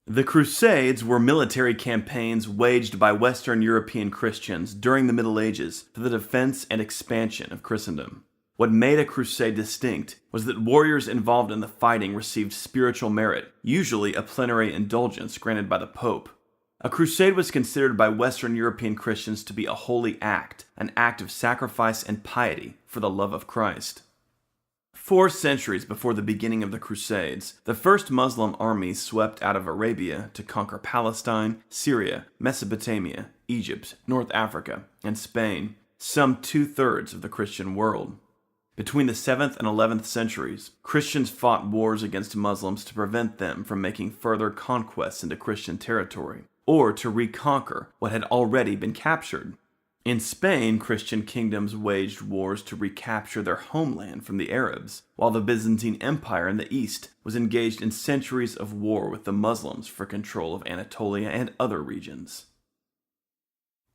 The Crusades were military campaigns waged by Western European Christians during the Middle Ages for the defense and expansion of Christendom. What made a crusade distinct was that warriors involved in the fighting received spiritual merit, usually a plenary indulgence granted by the Pope. A crusade was considered by Western European Christians to be a holy act, an act of sacrifice and piety for the love of Christ. 4 centuries before the beginning of the Crusades, the first Muslim armies swept out of Arabia to conquer Palestine, Syria, Mesopotamia, Egypt, North Africa, and Spain, some 2/3 of the Christian world. Between the 7th and 11th centuries, Christians fought wars against Muslims to prevent them from making further conquests into Christian territory, or to reconquer what had already been captured. In Spain, Christian kingdoms waged wars to recapture their homeland from the Arabs, while the Byzantine Empire in the east was engaged in centuries of war with the Muslims for control of Anatolia and other regions.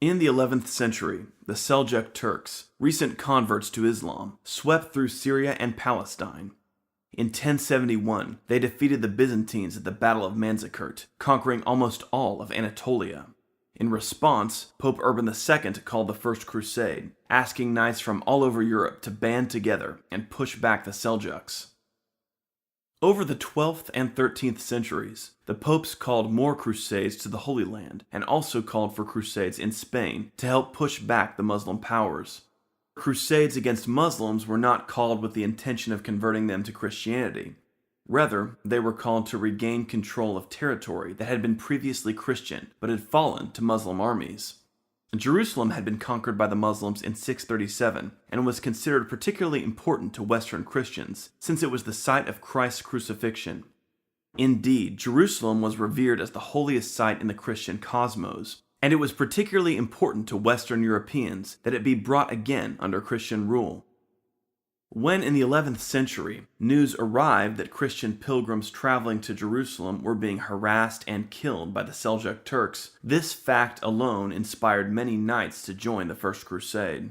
In the 11th century, the Seljuk Turks, recent converts to Islam, swept through Syria and Palestine. In 1071, they defeated the Byzantines at the Battle of Manzikert, conquering almost all of Anatolia. In response, Pope Urban II called the First Crusade, asking knights from all over Europe to band together and push back the Seljuks. Over the 12th and 13th centuries, the popes called more crusades to the Holy Land and also called for crusades in Spain to help push back the Muslim powers. Crusades against Muslims were not called with the intention of converting them to Christianity. Rather, they were called to regain control of territory that had been previously Christian but had fallen to Muslim armies. Jerusalem had been conquered by the Muslims in 637 and was considered particularly important to Western Christians since it was the site of Christ's crucifixion. Indeed, Jerusalem was revered as the holiest site in the Christian cosmos, and it was particularly important to Western Europeans that it be brought again under Christian rule. When in the 11th century, news arrived that Christian pilgrims traveling to Jerusalem were being harassed and killed by the Seljuk Turks, this fact alone inspired many knights to join the First Crusade.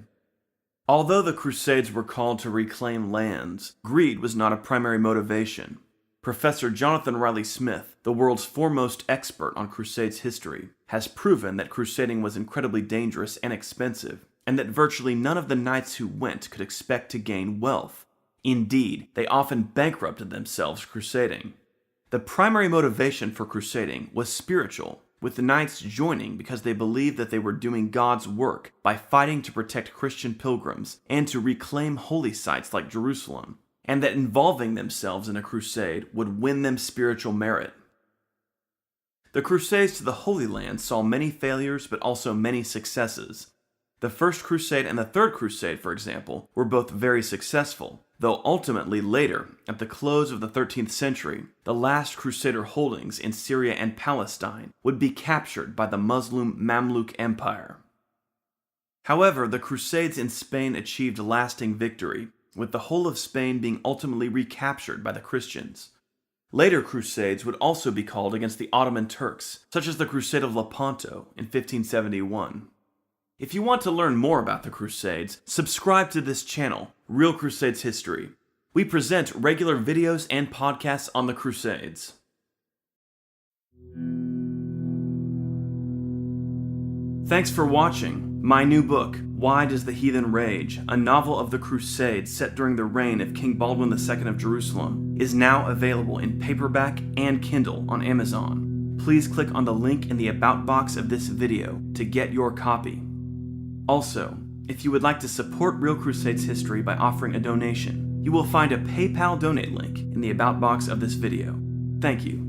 Although the Crusades were called to reclaim lands, greed was not a primary motivation. Professor Jonathan Riley Smith, the world's foremost expert on Crusades history, has proven that crusading was incredibly dangerous and expensive, and that virtually none of the knights who went could expect to gain wealth. Indeed, they often bankrupted themselves crusading. The primary motivation for crusading was spiritual, with the knights joining because they believed that they were doing God's work by fighting to protect Christian pilgrims and to reclaim holy sites like Jerusalem, and that involving themselves in a crusade would win them spiritual merit. The Crusades to the Holy Land saw many failures but also many successes. The First Crusade and the Third Crusade, for example, were both very successful, though ultimately later, at the close of the 13th century, the last Crusader holdings in Syria and Palestine would be captured by the Muslim Mamluk Empire. However, the Crusades in Spain achieved lasting victory, with the whole of Spain being ultimately recaptured by the Christians. Later crusades would also be called against the Ottoman Turks, such as the Crusade of Lepanto in 1571. If you want to learn more about the Crusades, subscribe to this channel, Real Crusades History. We present regular videos and podcasts on the Crusades. Thanks for watching. My new book, Why Does the Heathen Rage?, a novel of the Crusades set during the reign of King Baldwin II of Jerusalem, is now available in paperback and Kindle on Amazon. Please click on the link in the About box of this video to get your copy. Also, if you would like to support Real Crusades history by offering a donation, you will find a PayPal donate link in the About box of this video. Thank you.